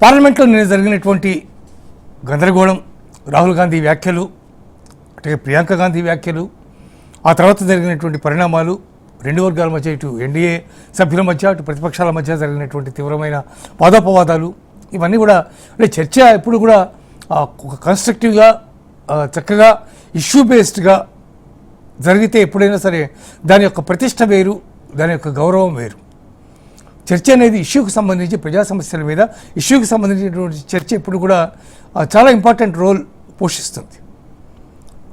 పార్లమెంట్లో నిన్న జరిగినటువంటి గందరగోళం, రాహుల్ గాంధీ వ్యాఖ్యలు, అంటే ప్రియాంక గాంధీ వ్యాఖ్యలు, ఆ తర్వాత జరిగినటువంటి పరిణామాలు, రెండు వర్గాల మధ్య, ఇటు ఎన్డీఏ సభ్యుల మధ్య అటు ప్రతిపక్షాల మధ్య జరిగినటువంటి తీవ్రమైన వాదోపవాదాలు, ఇవన్నీ కూడా అంటే చర్చ ఎప్పుడు కూడా ఒక కన్స్ట్రక్టివ్గా చక్కగా ఇష్యూ బేస్డ్గా జరిగితే ఎప్పుడైనా సరే దాని యొక్క ప్రతిష్ట వేరు, దాని యొక్క గౌరవం వేరు. చర్చ అనేది ఇష్యూకి సంబంధించి, ప్రజా సమస్యల మీద ఇష్యూకి సంబంధించినటువంటి చర్చ ఇప్పుడు కూడా చాలా ఇంపార్టెంట్ రోల్ పోషిస్తుంది.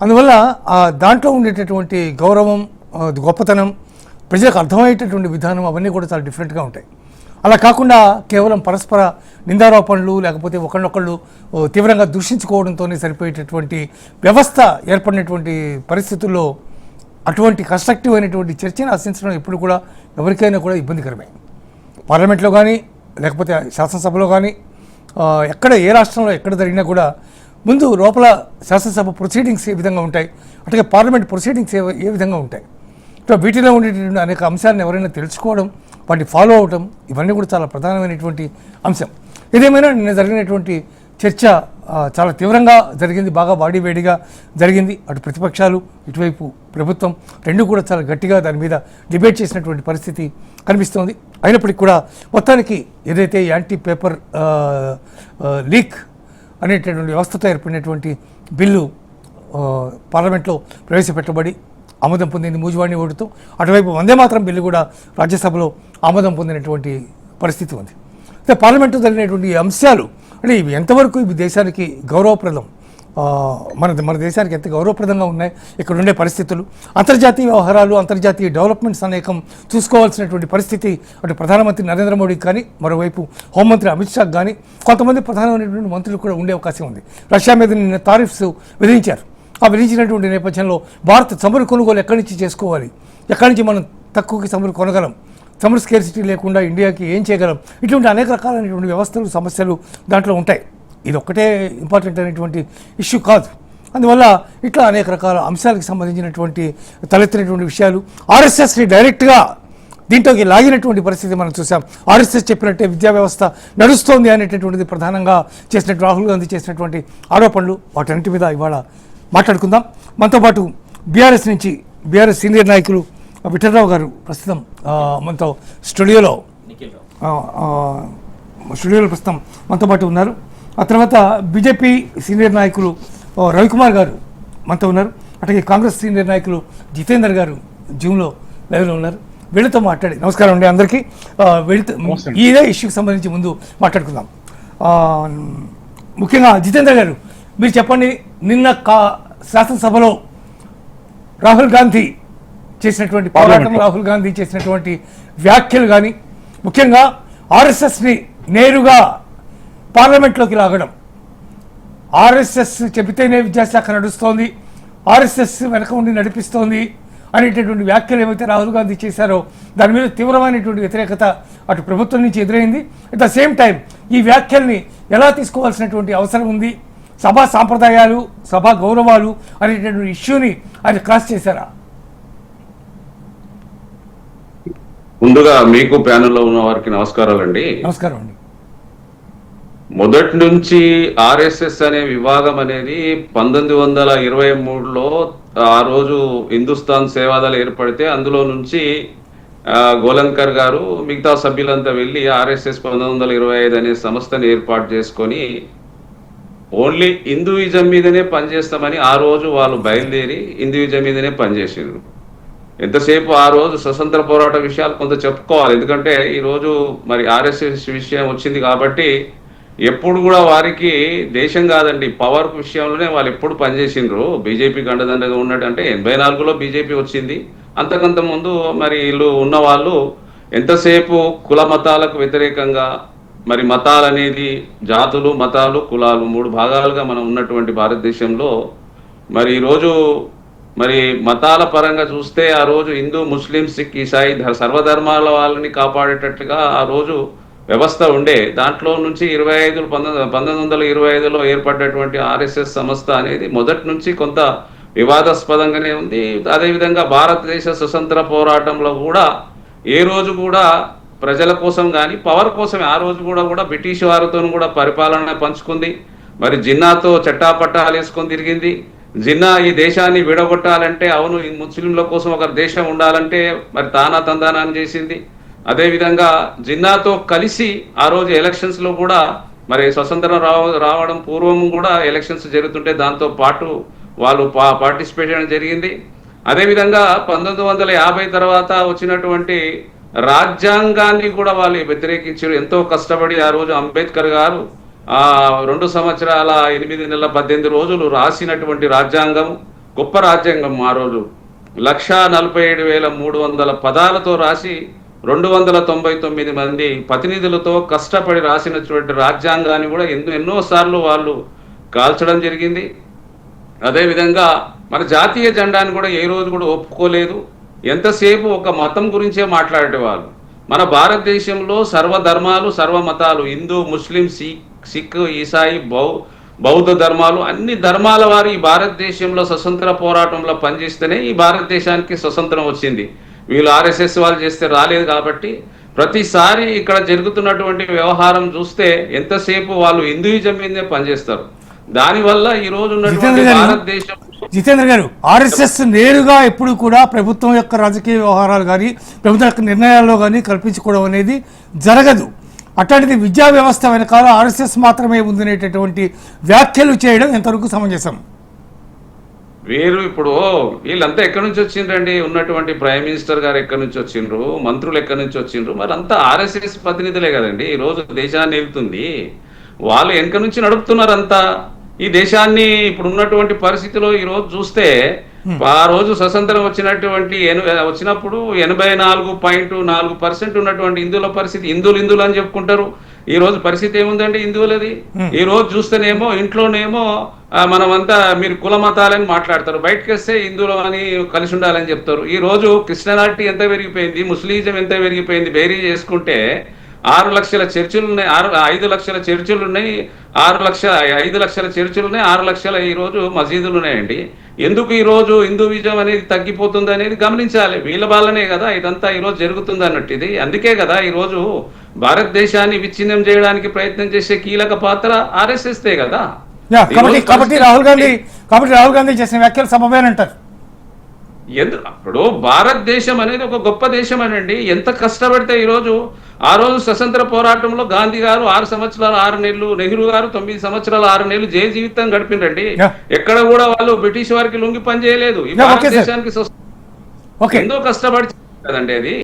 అందువల్ల దాంట్లో ఉండేటటువంటి గౌరవం, గొప్పతనం, ప్రజలకు అర్థమయ్యేటటువంటి విధానం అవన్నీ కూడా చాలా డిఫరెంట్గా ఉంటాయి. అలా కాకుండా కేవలం పరస్పర నిందారోపణలు లేకపోతే ఒకళ్ళొకళ్ళు తీవ్రంగా దూషించుకోవడంతోనే సరిపోయేటటువంటి వ్యవస్థ ఏర్పడినటువంటి పరిస్థితుల్లో అటువంటి కన్స్ట్రక్టివ్ అయినటువంటి చర్చను ఆశించడం ఎప్పుడు కూడా ఎవరికైనా కూడా ఇబ్బందికరమే. పార్లమెంట్లో కానీ లేకపోతే శాసనసభలో కానీ ఎక్కడ ఏ రాష్ట్రంలో ఎక్కడ జరిగినా కూడా ముందు లోపల శాసనసభ ప్రొసీడింగ్స్ ఏ విధంగా ఉంటాయి, అట్లాగే పార్లమెంట్ ప్రొసీడింగ్స్ ఏ విధంగా ఉంటాయి, ఇట్లా వీటిలో ఉండేటటువంటి అనేక అంశాలను ఎవరైనా తెలుసుకోవడం, వాటిని ఫాలో అవడం, ఇవన్నీ కూడా చాలా ప్రధానమైనటువంటి అంశం. ఏదేమైనా నిన్న జరిగినటువంటి చర్చ చాలా తీవ్రంగా జరిగింది, బాగా వాడివేడిగా జరిగింది. అటు ప్రతిపక్షాలు, ఇటువైపు ప్రభుత్వం రెండు కూడా చాలా గట్టిగా దాని మీద డిబేట్ చేసినటువంటి పరిస్థితి కనిపిస్తోంది. అయినప్పటికీ కూడా మొత్తానికి ఏదైతే యాంటీ పేపర్ లీక్ అనేటటువంటి వ్యవస్థతో ఏర్పడినటువంటి బిల్లు పార్లమెంట్లో ప్రవేశపెట్టబడి ఆమోదం పొందింది మూజువాణి ఓటుతో. అటువైపు వందే మాత్రం బిల్లు కూడా రాజ్యసభలో ఆమోదం పొందినటువంటి పరిస్థితి ఉంది. అయితే పార్లమెంట్లో జరిగినటువంటి అంశాలు అంటే ఇవి ఎంతవరకు ఇవి దేశానికి గౌరవప్రదం, మన దేశానికి ఎంత గౌరవప్రదంగా ఉన్నాయి, ఇక్కడ ఉండే పరిస్థితులు, అంతర్జాతీయ వ్యవహారాలు, అంతర్జాతీయ డెవలప్మెంట్స్ అనేకం చూసుకోవాల్సినటువంటి పరిస్థితి అటు ప్రధానమంత్రి నరేంద్ర మోడీకి కానీ, మరోవైపు హోంమంత్రి అమిత్ షాకి కానీ, కొంతమంది ప్రధానమైనటువంటి మంత్రులు కూడా ఉండే అవకాశం ఉంది. రష్యా మీద నిన్న టారిఫ్స్ విధించారు. ఆ విధించినటువంటి నేపథ్యంలో భారత్ చమురు కొనుగోలు ఎక్కడి నుంచి చేసుకోవాలి, ఎక్కడి నుంచి మనం తక్కువకి చమురు కొనగలం, చమురు స్కేర్సిటీ లేకుండా ఇండియాకి ఏం చేయగలం, ఇటువంటి అనేక రకాలైనటువంటి వ్యవస్థలు, సమస్యలు దాంట్లో ఉంటాయి. ఇది ఒక్కటే ఇంపార్టెంట్ అనేటువంటి ఇష్యూ కాదు. అందువల్ల ఇట్లా అనేక రకాల అంశాలకు సంబంధించినటువంటి తలెత్తినటువంటి విషయాలు, ఆర్ఎస్ఎస్ని డైరెక్ట్గా దీంట్లోకి లాగినటువంటి పరిస్థితి మనం చూసాం. ఆర్ఎస్ఎస్ చెప్పినట్టే విద్యా వ్యవస్థ నడుస్తోంది అనేటటువంటిది ప్రధానంగా చేసినట్టు రాహుల్ గాంధీ చేసినటువంటి ఆరోపణలు, వాటన్నిటి మీద ఇవాళ మాట్లాడుకుందాం. మనతో పాటు బీఆర్ఎస్ నుంచి బీఆర్ఎస్ సీనియర్ నాయకులు విఠలరావు గారు ప్రస్తుతం మనతో స్టూడియోలో ప్రస్తుతం మనతో పాటు ఉన్నారు. ఆ తర్వాత బీజేపీ సీనియర్ నాయకులు రవికుమార్ గారు మనతో ఉన్నారు. అట్లాగే కాంగ్రెస్ సీనియర్ నాయకులు జితేందర్ గారు జూమ్లో లైవ్లో ఉన్నారు. వీళ్ళతో మాట్లాడి నమస్కారం అండి అందరికీ. వీళ్ళతో ఇదే ఇష్యూకి సంబంధించి ముందు మాట్లాడుకుందాం. ముఖ్యంగా జితేందర్ గారు మీరు చెప్పండి, నిన్న శాసనసభలో రాహుల్ గాంధీ చేసినటువంటి పోరాటం, రాహుల్ గాంధీ చేసినటువంటి వ్యాఖ్యలు కానీ, ముఖ్యంగా ఆర్ఎస్ఎస్ని నేరుగా పార్లమెంట్లోకి లాగడం, ఆర్ఎస్ఎస్ చెబితేనే విద్యాశాఖ నడుస్తోంది, ఆర్ఎస్ఎస్ వెనక ఉండి నడిపిస్తోంది అనేటటువంటి వ్యాఖ్యలు ఏవైతే రాహుల్ గాంధీ చేశారో దాని మీద తీవ్రమైనటువంటి వ్యతిరేకత అటు ప్రభుత్వం నుంచి ఎదురైంది. అట్ ద సేమ్ టైం ఈ వ్యాఖ్యల్ని ఎలా తీసుకోవాల్సినటువంటి అవసరం ఉంది, సభా సాంప్రదాయాలు, సభా గౌరవాలు అనేటటువంటి ఇష్యూని ఆయన క్రాస్ చేశారా? ముందుగా మీకు ప్యానెల్లో ఉన్న వారికి నమస్కారాలండి. నమస్కారం అండి. మొదటి నుంచి ఆర్ఎస్ఎస్ అనే విభాగం అనేది 1923లో ఆ రోజు హిందుస్థాన్ సేవాదళ ఏర్పడితే అందులో నుంచి గోలంకర్ గారు మిగతా సభ్యులంతా వెళ్ళి ఆర్ఎస్ఎస్ 1925 అనే సంస్థను ఏర్పాటు చేసుకొని ఓన్లీ హిందూయిజం మీదనే పనిచేస్తామని ఆ రోజు వాళ్ళు బయలుదేరి హిందూయిజం మీదనే పనిచేసారు. ఎంతసేపు ఆ రోజు స్వతంత్ర పోరాట విషయాలు కొంత చెప్పుకోవాలి, ఎందుకంటే ఈరోజు మరి ఆర్ఎస్ఎస్ విషయం వచ్చింది కాబట్టి ఎప్పుడు కూడా వారికి దేశం కాదండి, పవర్ విషయంలోనే వాళ్ళు ఎప్పుడు పనిచేసిండ్రు. బీజేపీకి అండదండగా ఉన్నట్టు అంటే 84లో బీజేపీ వచ్చింది, అంతకంత ముందు మరి వీళ్ళు ఉన్న వాళ్ళు ఎంతసేపు కుల మతాలకు వ్యతిరేకంగా, మరి మతాలు అనేది జాతులు, మతాలు, కులాలు 3 భాగాలుగా మనం ఉన్నటువంటి భారతదేశంలో మరి ఈరోజు మరి మతాల పరంగా చూస్తే ఆ రోజు హిందూ, ముస్లిం, సిక్, ఈసాయి సర్వధర్మాల వాళ్ళని కాపాడేటట్లుగా ఆ రోజు వ్యవస్థ ఉండే. దాంట్లో నుంచి 1925లో ఏర్పడ్డటువంటి ఆర్ఎస్ఎస్ సంస్థ అనేది మొదటి నుంచి కొంత వివాదాస్పదంగానే ఉంది. అదేవిధంగా భారతదేశ స్వతంత్ర పోరాటంలో కూడా ఏ రోజు కూడా ప్రజల కోసం కానీ పవర్ కోసమే. ఆ రోజు కూడా బ్రిటిష్ వారితో కూడా పరిపాలన పంచుకుంది. మరి జిన్నాతో చట్టాపట్టాలు వేసుకొని తిరిగింది. జిన్నా ఈ దేశాన్ని విడగొట్టాలంటే అవును ఈ ముస్లింల కోసం ఒక దేశం ఉండాలంటే మరి తానా తందానాన్ని చేసింది. అదేవిధంగా జిన్నాతో కలిసి ఆ రోజు ఎలక్షన్స్ లో కూడా మరి స్వతంత్రం రావడం పూర్వం కూడా ఎలక్షన్స్ జరుగుతుంటే దాంతో పాటు వాళ్ళు పార్టిసిపేట్ చేయడం జరిగింది. అదేవిధంగా 1950 తర్వాత వచ్చినటువంటి రాజ్యాంగాన్ని కూడా వాళ్ళు వ్యతిరేకించారు. ఎంతో కష్టపడి ఆ రోజు అంబేద్కర్ గారు 2 సంవత్సరాల 8 నెలల 18 రోజులు రాసినటువంటి రాజ్యాంగం గొప్ప రాజ్యాంగం. ఆ రోజు 1,47,300 పదాలతో రాసి 299 మంది ప్రతినిధులతో కష్టపడి రాసినటువంటి రాజ్యాంగాన్ని కూడా ఎన్నోసార్లు వాళ్ళు కాల్చడం జరిగింది. అదేవిధంగా మన జాతీయ జెండాను కూడా ఏ రోజు కూడా ఒప్పుకోలేదు. ఎంతసేపు ఒక మతం గురించే మాట్లాడేవాళ్ళు. మన భారతదేశంలో సర్వధర్మాలు సర్వమతాలు హిందూ ముస్లిం సిక్ ఈసాయి బౌద్ధ ధర్మాలు అన్ని ధర్మాల వారు ఈ భారతదేశంలో స్వతంత్ర పోరాటంలో పనిచేస్తేనే ఈ భారతదేశానికి స్వతంత్రం వచ్చింది. వీళ్ళు ఆర్ఎస్ఎస్ వాళ్ళు చేస్తే రాలేదు. కాబట్టి ప్రతిసారి ఇక్కడ జరుగుతున్నటువంటి వ్యవహారం చూస్తే ఎంతసేపు వాళ్ళు హిందూయిజం మీదే పనిచేస్తారు. దానివల్ల ఈ రోజు ఉన్నటువంటి భారతదేశం జితేంద్ర గారు, ఆర్ఎస్ఎస్ నేరుగా ఎప్పుడు కూడా ప్రభుత్వం యొక్క రాజకీయ వ్యవహారాలు కానీ ప్రభుత్వం యొక్క నిర్ణయాల్లో కానీ కల్పించుకోవడం అనేది జరగదు. అట్లాంటిది విద్యా వ్యవస్థ వెనకాల ఆర్ఎస్ఎస్ మాత్రమే ఉందనేటటువంటి వ్యాఖ్యలు చేయడం ఎంతవరకు సమంజసం? వీరు ఇప్పుడు వీళ్ళంతా ఎక్కడి నుంచి వచ్చిండ్రండి? ఉన్నటువంటి ప్రైమ్ మినిస్టర్ గారు ఎక్కడి నుంచి వచ్చిండ్రు, మంత్రులు ఎక్కడి నుంచి వచ్చిండ్రు? మరి అంతా ఆర్ఎస్ఎస్ ప్రతినిధులే కదండి ఈ రోజు దేశాన్ని వెళ్తుంది. వాళ్ళు వెనక నుంచి నడుపుతున్నారు అంతా ఈ దేశాన్ని. ఇప్పుడు ఉన్నటువంటి పరిస్థితిలో ఈ రోజు చూస్తే ఆ రోజు స్వతంత్రం వచ్చినప్పుడు 84.4% ఉన్నటువంటి హిందువుల పరిస్థితి, హిందువులు అని చెప్పుకుంటారు. ఈ రోజు పరిస్థితి ఏముందండి హిందువులది? ఈ రోజు చూస్తేనేమో ఇంట్లోనేమో మనమంతా మీరు కుల మతాలని మాట్లాడతారు, బయటకు వస్తే హిందువులు అని కలిసి ఉండాలని చెప్తారు. ఈ రోజు క్రిస్టియానిటీ ఎంత పెరిగిపోయింది, ముస్లింజం ఎంత పెరిగిపోయింది, బేరీ చేసుకుంటే 6 లక్షల చర్చిలు ఉన్నాయి, 5 లక్షల చర్చిలు ఉన్నాయి, 5 లక్షల చర్చిలు ఉన్నాయి, 6 లక్షల ఈ రోజు మసీదులు ఉన్నాయండి. ఎందుకు ఈ రోజు హిందూయిజం అనేది తగ్గిపోతుంది అనేది గమనించాలి. వీళ్ళ వల్లనే కదా ఇదంతా ఈ రోజు జరుగుతుంది అన్నట్టు. ఇది అందుకే కదా ఈ రోజు భారతదేశాన్ని విచ్ఛిన్నం చేయడానికి ప్రయత్నం చేసే కీలక పాత్ర ఆర్ఎస్ఎస్దే కదా. కాబట్టి రాహుల్ గాంధీ చేసిన వ్యాఖ్యలు సమవేనంటారు. ఇప్పుడు భారతదేశం అనేది ఒక గొప్ప దేశం అనండి. ఎంత కష్టపడితే ఆ రోజు స్వతంత్ర పోరాటంలో గాంధీ గారు 6 సంవత్సరాలు 6 నెలలు, నెహ్రూ గారు 9 సంవత్సరాలు 6 నెలలు జైలు జీవితం గడిపిండ్రండి. ఎక్కడ కూడా వాళ్ళు బ్రిటిష్ వారికి లొంగి పని చేయలేదు. ఈ భారతదేశానికి ఎంతో కష్టపడి కదండి అది.